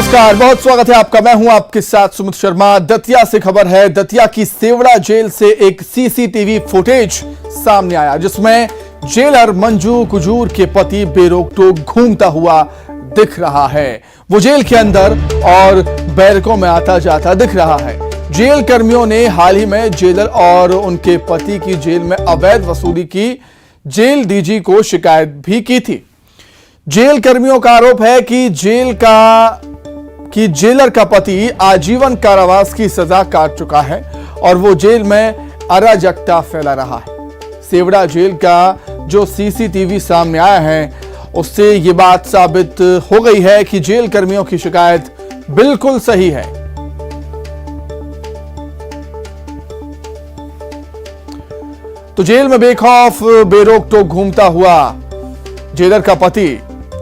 नमस्कार, बहुत स्वागत है आपका। मैं हूं आपके साथ सुमित शर्मा। दतिया से खबर है। दतिया की सेवड़ा जेल से एक सीसीटीवी फुटेज सामने आया जिसमें जेलर मंजू कुजूर के पति बेरोक टोक घूमता हुआ दिख रहा है। वो जेल के अंदर और बैरकों में आता जाता दिख रहा है। जेल कर्मियों ने हाल ही में जेलर और उनके पति की जेल में अवैध वसूली की जेल डीजी को शिकायत भी की थी। जेल कर्मियों का आरोप है कि जेलर का पति आजीवन कारावास की सजा काट चुका है और वो जेल में अराजकता फैला रहा है। सेवड़ा जेल का जो सीसीटीवी सामने आया है उससे ये बात साबित हो गई है कि जेल कर्मियों की शिकायत बिल्कुल सही है। तो जेल में बेखौफ बेरोक टोक घूमता हुआ जेलर का पति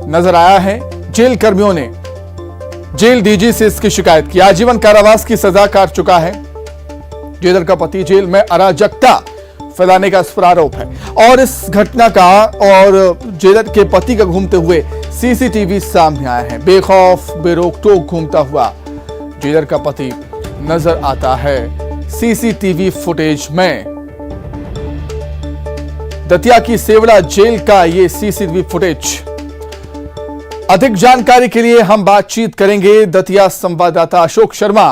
नजर आया है। जेल कर्मियों ने जेल डीजी से इसकी शिकायत की। आजीवन कारावास की सजा काट चुका है। जेलर का पति जेल में अराजकता फैलाने का इस पर आरोप है और इस घटना का और जेलर के पति का घूमते हुए सीसीटीवी सामने आया है। बेखौफ बेरोक टोक घूमता हुआ जेलर का पति नजर आता है सीसीटीवी फुटेज में। दतिया की सेवड़ा जेल का ये सीसीटीवी फुटेज। अधिक जानकारी के लिए हम बातचीत करेंगे। दतिया संवाददाता अशोक शर्मा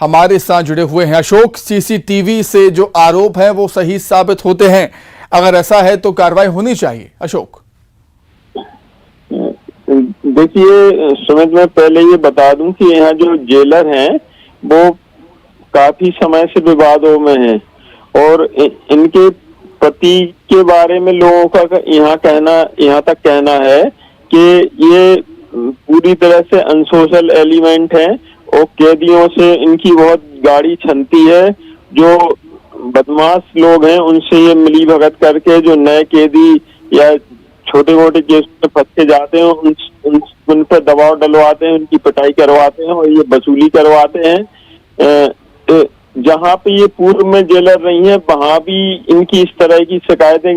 हमारे साथ जुड़े हुए हैं। अशोक, सीसीटीवी से जो आरोप हैं वो सही साबित होते हैं? अगर ऐसा है तो कार्रवाई होनी चाहिए। अशोक, देखिए सुमित, मैं पहले ये बता दूं कि यहाँ जो जेलर हैं वो काफी समय से विवादों में हैं और इनके पति के बारे में लोगों का यहाँ तक कहना है कि ये पूरी तरह से अनसोशल एलिमेंट है और कैदियों से इनकी बहुत गाढ़ी छनती है। जो बदमाश लोग हैं उनसे ये मिली भगत करके जो नए कैदी या छोटे मोटे केस में फंस के जाते हैं उन पर दबाव डलवाते हैं, उनकी पिटाई करवाते हैं और ये वसूली करवाते हैं। जहाँ पे ये पूर्व में जेलर रही हैं वहां भी इनकी इस तरह की शिकायतें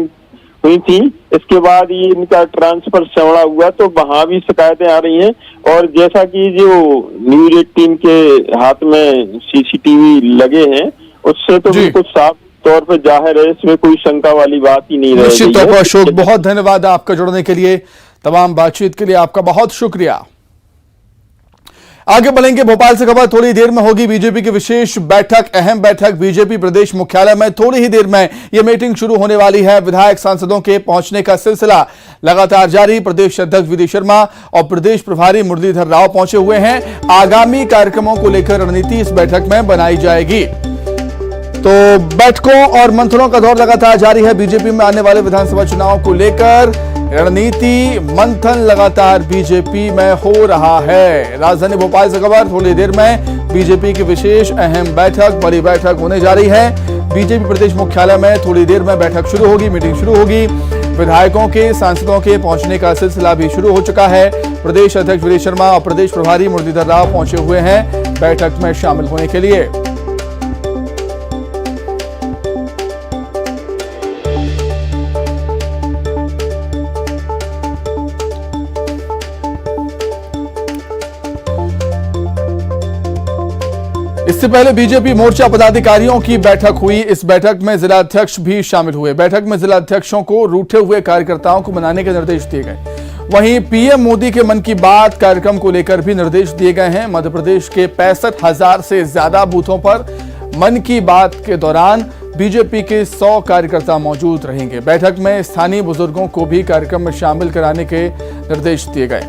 हुई थी। इसके बाद ये इनका ट्रांसफर सेवड़ा हुआ तो वहां भी शिकायतें आ रही हैं और जैसा कि जो न्यूज़ 18 के हाथ में सीसीटीवी लगे हैं उससे तो बिल्कुल साफ तौर पर जाहिर है, इसमें कोई शंका वाली बात ही नहीं रही। निश्चित तौर पर अशोक, बहुत धन्यवाद आपका जुड़ने के लिए। तमाम बातचीत के लिए आपका बहुत शुक्रिया। आगे बढ़ेंगे। भोपाल से खबर थोड़ी देर में होगी। बीजेपी की विशेष बैठक, अहम बैठक बीजेपी प्रदेश मुख्यालय में थोड़ी ही देर में यह मीटिंग शुरू होने वाली है। विधायक सांसदों के पहुंचने का सिलसिला लगातार जारी। प्रदेश अध्यक्ष वीडी शर्मा और प्रदेश प्रभारी मुरलीधर राव पहुंचे हुए हैं। आगामी कार्यक्रमों को लेकर रणनीति इस बैठक में बनाई जाएगी। तो बैठकों और मंथनों का दौर लगातार जारी है। बीजेपी में आने वाले विधानसभा चुनाव को लेकर रणनीति मंथन लगातार बीजेपी में हो रहा है। राजधानी भोपाल से खबर थोड़ी देर में बीजेपी की विशेष अहम बैठक, बड़ी बैठक होने जा रही है। बीजेपी प्रदेश मुख्यालय में थोड़ी देर में बैठक शुरू होगी, मीटिंग शुरू होगी। विधायकों के सांसदों के पहुंचने का सिलसिला भी शुरू हो चुका है। प्रदेश अध्यक्ष वीडी शर्मा और प्रदेश प्रभारी मुरलीधर राव पहुंचे हुए हैं बैठक में शामिल होने के लिए। इससे पहले बीजेपी मोर्चा पदाधिकारियों की बैठक हुई। इस बैठक में जिलाध्यक्ष भी शामिल हुए। बैठक में जिलाध्यक्षों को रूठे हुए कार्यकर्ताओं को मनाने के निर्देश दिए गए। वहीं पीएम मोदी के मन की बात कार्यक्रम को लेकर भी निर्देश दिए गए हैं। मध्य प्रदेश के 65,000 से ज्यादा बूथों पर मन की बात के दौरान बीजेपी के 100 कार्यकर्ता मौजूद रहेंगे। बैठक में स्थानीय बुजुर्गों को भी कार्यक्रम में शामिल कराने के निर्देश दिए गए।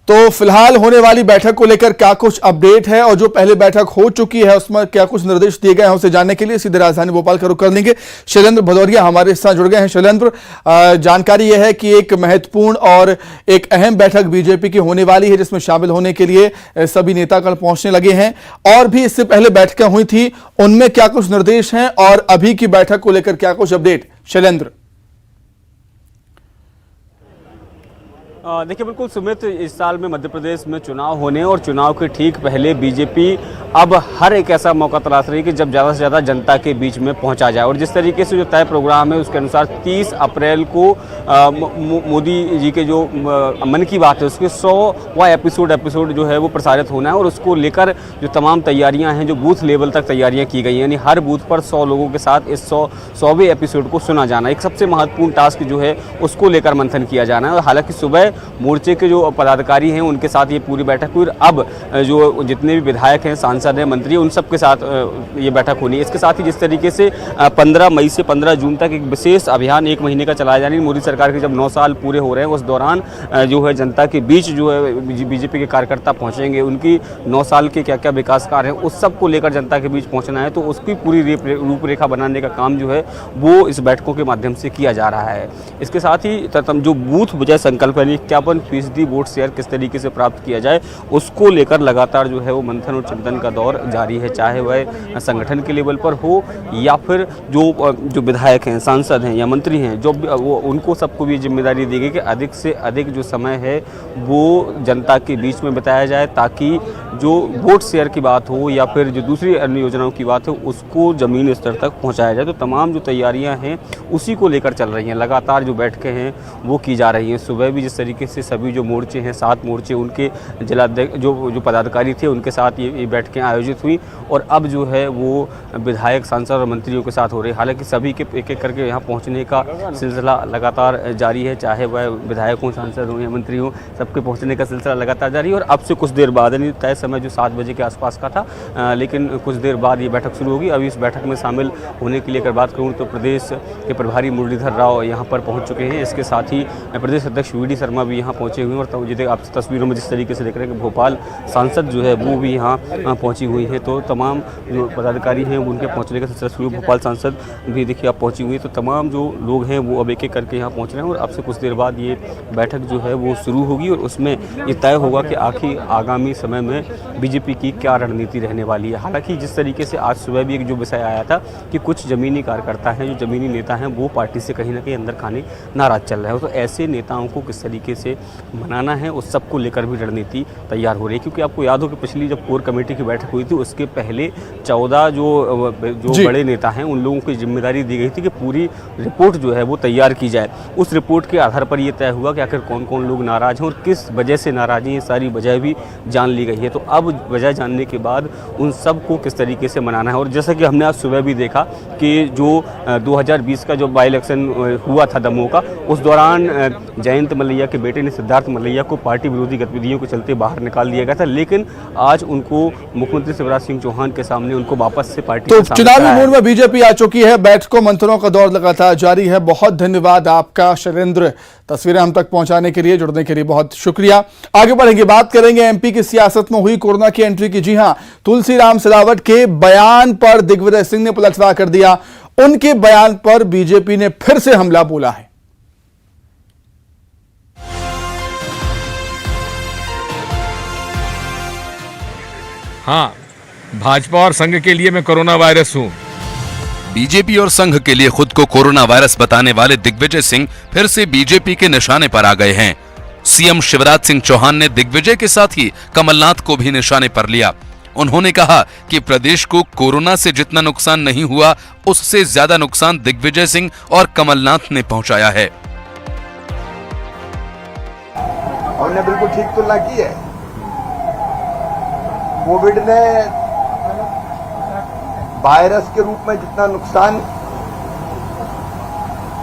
तो फिलहाल होने वाली बैठक को लेकर क्या कुछ अपडेट है और जो पहले बैठक हो चुकी है उसमें क्या कुछ निर्देश दिए गए हैं उसे जानने के लिए सीधे राजधानी भोपाल का रुख कर लेंगे। शैलेंद्र भदौरिया हमारे साथ जुड़ गए हैं। शैलेंद्र, जानकारी यह है कि एक महत्वपूर्ण और एक अहम बैठक बीजेपी की होने वाली है जिसमें शामिल होने के लिए सभी नेतागण पहुंचने लगे हैं और भी इससे पहले बैठकें हुई थी, उनमें क्या कुछ निर्देश हैं और अभी की बैठक को लेकर क्या कुछ अपडेट? शैलेंद्र। देखिए बिल्कुल सुमित, इस साल में मध्य प्रदेश में चुनाव होने और चुनाव के ठीक पहले बीजेपी अब हर एक ऐसा मौका तलाश रही है कि जब ज़्यादा से ज़्यादा जनता के बीच में पहुंचा जाए। और जिस तरीके से जो तय प्रोग्राम है उसके अनुसार 30 अप्रैल को मोदी जी के जो मन की बात है उसके 100वां एपिसोड जो है वो प्रसारित होना है। और उसको लेकर जो तमाम तैयारियां हैं, जो बूथ लेवल तक तैयारियां की गई हैं, यानी हर बूथ पर 100 लोगों के साथ इस 100वें एपिसोड को सुना जाना एक सबसे महत्वपूर्ण टास्क जो है उसको लेकर मंथन किया जाना है। और हालांकि सुबह मोर्चे के जो पदाधिकारी हैं उनके साथ ये पूरी बैठक हुई, और अब जो जितने भी विधायक हैं, सांसद हैं, मंत्री, उन सब के साथ ये बैठक होनी है। इसके साथ ही जिस तरीके से 15 मई से 15 जून तक एक विशेष अभियान 1 महीने का चलाया जाना है। मोदी सरकार के जब 9 साल पूरे हो रहे हैं उस दौरान जो है जनता के बीच जो है बीजेपी के कार्यकर्ता पहुंचेंगे, उनकी 9 साल के क्या क्या विकास कार्य हैं उस सब को लेकर जनता के बीच पहुंचना है। तो उसकी पूरी रूपरेखा बनाने का काम जो है वो इस बैठकों के माध्यम से किया जा रहा है। इसके साथ ही जो बूथ बजाय संकल्प यानी 51% वोट शेयर किस तरीके से प्राप्त किया जाए उसको लेकर लगातार जो है वो मंथन और चिंतन का दौर जारी है, चाहे वह संगठन के लेवल पर हो या फिर जो विधायक हैं, सांसद हैं या मंत्री हैं, जो वो उनको सबको भी जिम्मेदारी दी गई कि अधिक से अधिक जो समय है वो जनता के बीच में बिताया जाए, ताकि जो वोट शेयर की बात हो या फिर जो दूसरी अन्य योजनाओं की बात हो उसको ज़मीन स्तर तक पहुंचाया जाए। तो तमाम जो तैयारियां हैं उसी को लेकर चल रही हैं। लगातार जो बैठकें हैं वो की जा रही हैं। सुबह भी जिस तरीके से सभी जो मोर्चे हैं, 7 मोर्चे, उनके जिलाध्यक्ष जो पदाधिकारी थे उनके साथ ये बैठकें आयोजित हुई, और अब जो है वो विधायक, सांसद और मंत्रियों के साथ हो रही है। हालांकि सभी के एक एक करके यहाँ पहुँचने का सिलसिला लगातार जारी है, चाहे वह विधायक हों, सांसद हों या मंत्री हों, सबके पहुँचने का सिलसिला लगातार जारी है। और अब से कुछ देर बाद, यानी तय समय जो 7 बजे के आसपास का था, लेकिन कुछ देर बाद ये बैठक शुरू होगी। अभी इस बैठक में शामिल होने के लिए अगर बात करूँ तो प्रदेश के प्रभारी मुरलीधर राव यहाँ पर पहुँच चुके हैं। इसके साथ ही प्रदेश अध्यक्ष वी डी शर्मा भी यहाँ पहुँचे हुए हैं। और आप तस्वीरों में जिस तरीके से देख रहे हैं कि भोपाल सांसद जो है वो भी यहाँ पहुँची हुई है। तो तमाम जो पदाधिकारी हैं उनके पहुँचने का सिलसिला शुरू, भोपाल सांसद भी देखिए आप पहुँची हुई है। तो तमाम जो लोग हैं वो अब एक एक करके यहाँ पहुँच रहे हैं, और अब से कुछ देर बाद ये बैठक जो है वो शुरू होगी, और उसमें ये तय होगा कि आखिर आगामी समय में बीजेपी की क्या रणनीति रहने वाली है। हालांकि जिस तरीके से आज सुबह भी एक जो विषय आया था कि कुछ ज़मीनी कार्यकर्ता हैं, जो ज़मीनी नेता हैं, वो पार्टी से कहीं ना कहीं अंदर खाने नाराज चल रहे हैं। तो ऐसे नेताओं को किस तरीके से मनाना है उस सब को लेकर भी रणनीति तैयार हो रही है। क्योंकि आपको याद हो कि पिछली जब कोर कमेटी की बैठक हुई थी उसके पहले 14 जो बड़े नेता हैं उन लोगों की जिम्मेदारी दी गई थी कि पूरी रिपोर्ट जो है वो तैयार की जाए। उस रिपोर्ट के आधार पर ये तय हुआ कि आखिर कौन कौन लोग नाराज हैं और किस वजह से नाराज हैं, ये सारी वजह भी जान ली गई है। तो अब वजह जानने के बाद उन सब को किस तरीके से मनाना है। और जैसा कि हमने आज सुबह भी देखा कि जो 2020 का जो बाई इलेक्शन हुआ था दमोह का, उस दौरान जयंत मलैया के बेटे ने सिद्धार्थ मलैया को पार्टी विरोधी गतिविधियों के चलते बाहर निकाल दिया गया था, लेकिन आज उनको मुख्यमंत्री शिवराज सिंह चौहान के सामने उनको वापस से पार्टी तो चुनावी मूड में बीजेपी आ चुकी है। बैठकों मंथनों का दौर लगातार जारी है। बहुत धन्यवाद आपका शैलेंद्र, तस्वीरें हम तक पहुंचाने के लिए, जुड़ने के लिए बहुत शुक्रिया। आगे बढ़ेंगे, बात करेंगे एमपी की सियासत में हुई कोरोना की एंट्री की। जी हां, तुलसीराम सिलावट के बयान पर दिग्विजय सिंह ने पलटवार कर दिया। उनके बयान पर बीजेपी ने फिर से हमला बोला है। हाँ, भाजपा और संघ के लिए मैं कोरोना वायरस हूं। बीजेपी और संघ के लिए खुद को कोरोना वायरस बताने वाले दिग्विजय सिंह फिर से बीजेपी के निशाने पर आ गए हैं। सीएम शिवराज सिंह चौहान ने दिग्विजय के साथ ही कमलनाथ को भी निशाने पर लिया। उन्होंने कहा कि प्रदेश को कोरोना से जितना नुकसान नहीं हुआ उससे ज्यादा नुकसान दिग्विजय सिंह और कमलनाथ ने पहुंचाया है। हमने बिल्कुल ठीक तुलना की है। कोविड ने वायरस के रूप में जितना नुकसान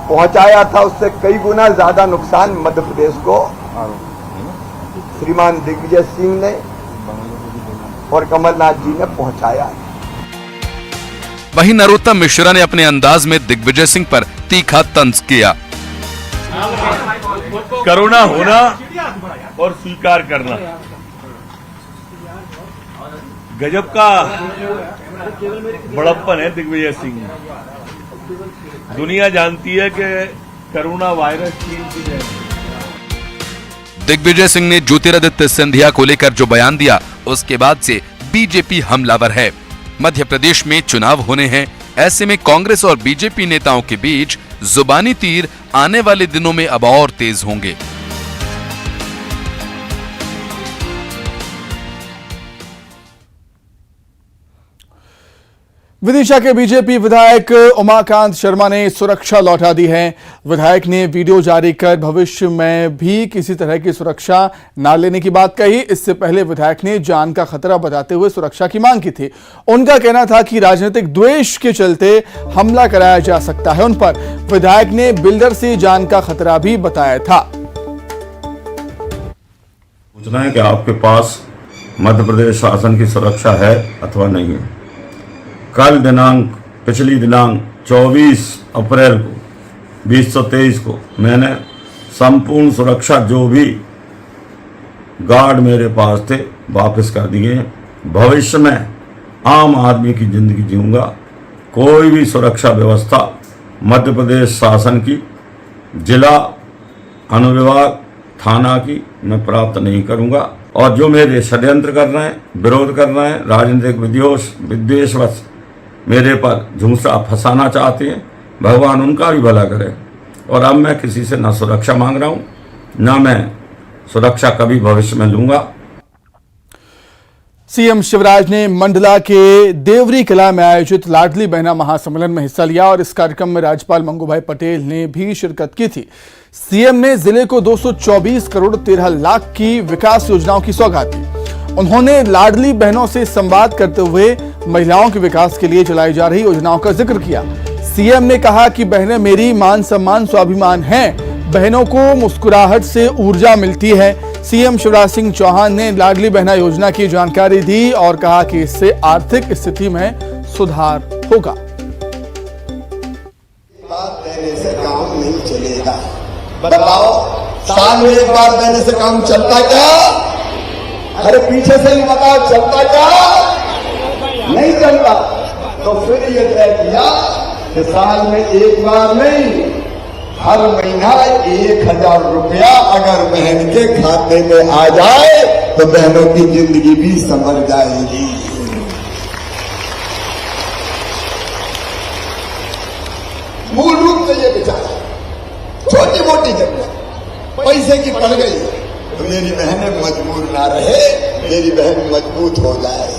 पहुंचाया था उससे कई गुना ज्यादा नुकसान मध्य प्रदेश को श्रीमान दिग्विजय सिंह ने और कमलनाथ जी ने पहुंचाया। वहीं नरोत्तम मिश्रा ने अपने अंदाज में दिग्विजय सिंह पर तीखा तंज किया। कोरोना होना और स्वीकार करना, गजब का बड़प्पन है दिग्विजय सिंह। दुनिया जानती है कि कोरोना वायरस चीन की है। दिग्विजय सिंह ने ज्योतिरादित्य सिंधिया को लेकर जो बयान दिया उसके बाद से बीजेपी हमलावर है। मध्य प्रदेश में चुनाव होने हैं, ऐसे में कांग्रेस और बीजेपी नेताओं के बीच जुबानी तीर आने वाले दिनों में अब और तेज होंगे। विदिशा के बीजेपी विधायक उमाकांत शर्मा ने सुरक्षा लौटा दी है। विधायक ने वीडियो जारी कर भविष्य में भी किसी तरह की सुरक्षा न लेने की बात कही। इससे पहले विधायक ने जान का खतरा बताते हुए सुरक्षा की मांग की थी। उनका कहना था कि राजनीतिक द्वेष के चलते हमला कराया जा सकता है उन पर। विधायक ने बिल्डर से जान का खतरा भी बताया था। पूछना है कि आपके पास मध्य प्रदेश शासन की सुरक्षा है अथवा नहीं है। कल पिछली दिनांक 24 अप्रैल को 2023 को मैंने संपूर्ण सुरक्षा जो भी गार्ड मेरे पास थे वापस कर दिए हैं। भविष्य में आम आदमी की जिंदगी जीऊंगा। कोई भी सुरक्षा व्यवस्था मध्य प्रदेश शासन की, जिला अनुविभाग, थाना की मैं प्राप्त नहीं करूंगा। और जो मेरे षड्यंत्र कर रहे हैं, विरोध कर रहे हैं, राजनीतिक विद्वेषवश मेरे पर झूठा फंसाना चाहते हैं, भगवान उनका भी भला करे। और अब मैं किसी से ना सुरक्षा मांग रहा हूं, ना मैं सुरक्षा कभी भविष्य में लूंगा। सीएम शिवराज ने मंडला के देवरी कला में आयोजित लाडली बहना महासम्मेलन में हिस्सा लिया और इस कार्यक्रम में राज्यपाल मंगूभाई पटेल ने भी शिरकत की थी। सीएम ने जिले को 224 करोड़ 13 लाख की विकास योजनाओं की सौगात दी। उन्होंने लाडली बहनों से संवाद करते हुए महिलाओं के विकास के लिए चलाई जा रही योजनाओं का जिक्र किया। सीएम ने कहा कि बहनें मेरी मान सम्मान स्वाभिमान हैं। बहनों को मुस्कुराहट से ऊर्जा मिलती है। सीएम शिवराज सिंह चौहान ने लाडली बहना योजना की जानकारी दी और कहा कि इससे आर्थिक स्थिति में सुधार होगा। बात देने से काम नहीं चलेगा। बताओ, साल में एक बार देने से काम चलता क्या? अरे पीछे से ही बताओ, चलता क्या? नहीं चलता। तो फिर ये तय किया कि साल में एक बार नहीं, हर महीना 1000 रुपया अगर बहन के खाते में आ जाए तो बहनों की जिंदगी भी संभल जाएगी। मूल रूप से ये विचार, छोटी मोटी जरूरत पैसे की पड़ गई तो मेरी बहनें मजबूर ना रहे, मेरी बहन मजबूत हो जाए।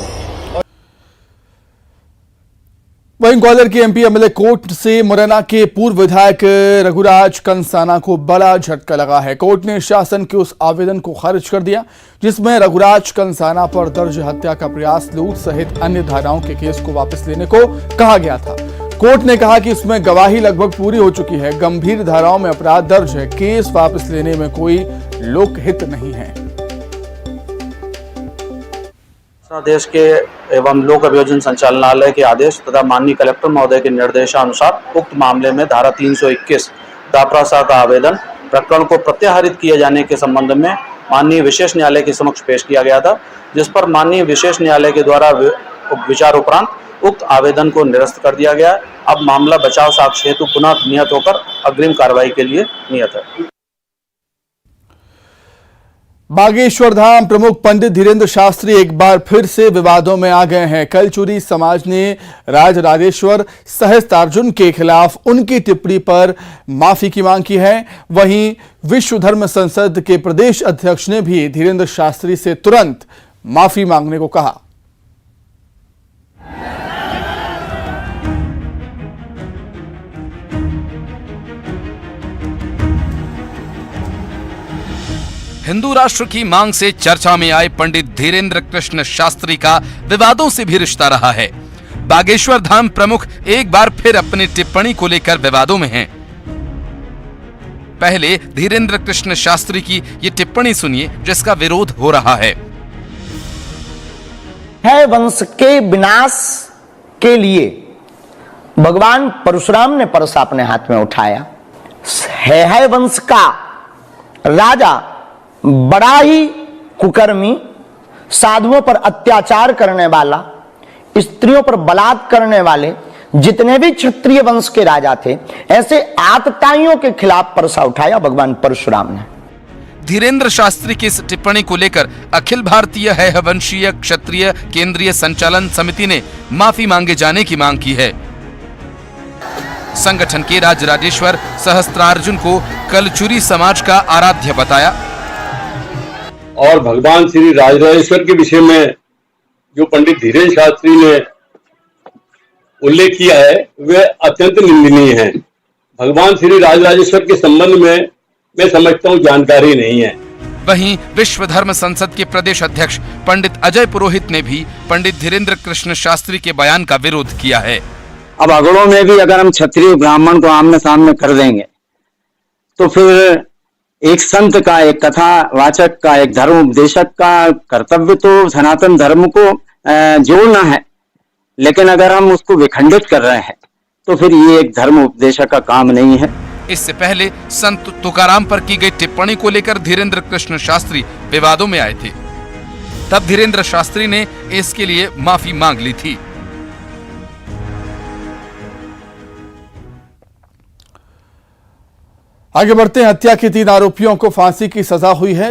वहीं ग्वालियर के एमपी एमएलए कोर्ट से मुरैना के पूर्व विधायक रघुराज कंसाना को बड़ा झटका लगा है। कोर्ट ने शासन के उस आवेदन को खारिज कर दिया जिसमें रघुराज कंसाना पर दर्ज हत्या का प्रयास, लूट सहित अन्य धाराओं के केस को वापस लेने को कहा गया था। कोर्ट ने कहा कि इसमें गवाही लगभग पूरी हो चुकी है, गंभीर धाराओं में अपराध दर्ज है, केस वापस लेने में कोई लोकहित नहीं है। देश के एवं लोक अभियोजन संचालनालय के आदेश तथा माननीय कलेक्टर महोदय के निर्देशानुसार उक्त मामले में धारा 321 दापरा 7 आवेदन प्रकरण को प्रत्याहरित किए जाने के संबंध में माननीय विशेष न्यायालय के समक्ष पेश किया गया था, जिस पर माननीय विशेष न्यायालय के द्वारा विचार उपरांत उक्त आवेदन को निरस्त कर दिया गया। अब मामला बचाव साक्ष्य हेतु पुनः नियत होकर अग्रिम कार्रवाई के लिए नियत है। बागेश्वर धाम प्रमुख पंडित धीरेन्द्र शास्त्री एक बार फिर से विवादों में आ गए हैं। कलचुरी समाज ने राजराजेश्वर सहस्त्रार्जुन के खिलाफ उनकी टिप्पणी पर माफी की मांग की है। वहीं विश्व धर्म संसद के प्रदेश अध्यक्ष ने भी धीरेन्द्र शास्त्री से तुरंत माफी मांगने को कहा। हिंदू राष्ट्र की मांग से चर्चा में आए पंडित धीरेन्द्र कृष्ण शास्त्री का विवादों से भी रिश्ता रहा है। बागेश्वर धाम प्रमुख एक बार फिर अपनी टिप्पणी को लेकर विवादों में हैं। पहले धीरेन्द्र कृष्ण शास्त्री की ये टिप्पणी सुनिए जिसका विरोध हो रहा है। वंश के विनाश के लिए भगवान परशुराम ने परस अपने हाथ में उठाया। है वंश का राजा बड़ा ही कुकर्मी, साधुओं पर अत्याचार करने वाला, स्त्रियों पर बलात्कार करने वाले जितने भी क्षत्रिय वंश के राजा थे, ऐसे आतताइयों के खिलाफ परसा उठाया भगवान परशुराम ने। धीरेन्द्र शास्त्री की इस टिप्पणी को लेकर अखिल भारतीय वंशीय क्षत्रिय केंद्रीय संचालन समिति ने माफी मांगे जाने की मांग की है। संगठन के राजराजेश्वर सहस्त्रार्जुन को कलचुरी समाज का आराध्य बताया और भगवान श्री राजराजेश्वर के विषय में जो पंडित धीरेन्द्र शास्त्री ने उल्लेख किया है वे अत्यंत निंदनीय हैं। भगवान श्री राजराजेश्वर के संबंध में मैं समझता हूँ जानकारी नहीं है। वहीं विश्व धर्म संसद के प्रदेश अध्यक्ष पंडित अजय पुरोहित ने भी पंडित धीरेन्द्र कृष्ण शास्त्री के बयान का विरोध किया है। अब अगड़ों में भी अगर हम क्षत्रिय ब्राह्मण को आमने सामने कर देंगे तो फिर एक संत का, एक कथावाचक का, एक धर्म उपदेशक का कर्तव्य तो सनातन धर्म को जोड़ना है, लेकिन अगर हम उसको विखंडित कर रहे हैं तो फिर ये एक धर्म उपदेशक का काम नहीं है। इससे पहले संत तुकाराम पर की गई टिप्पणी को लेकर धीरेन्द्र कृष्ण शास्त्री विवादों में आए थे। तब धीरेन्द्र शास्त्री ने इसके लिए माफी मांग ली थी। आगे बढ़ते हैं। हत्या के 3 आरोपियों को फांसी की सजा हुई है।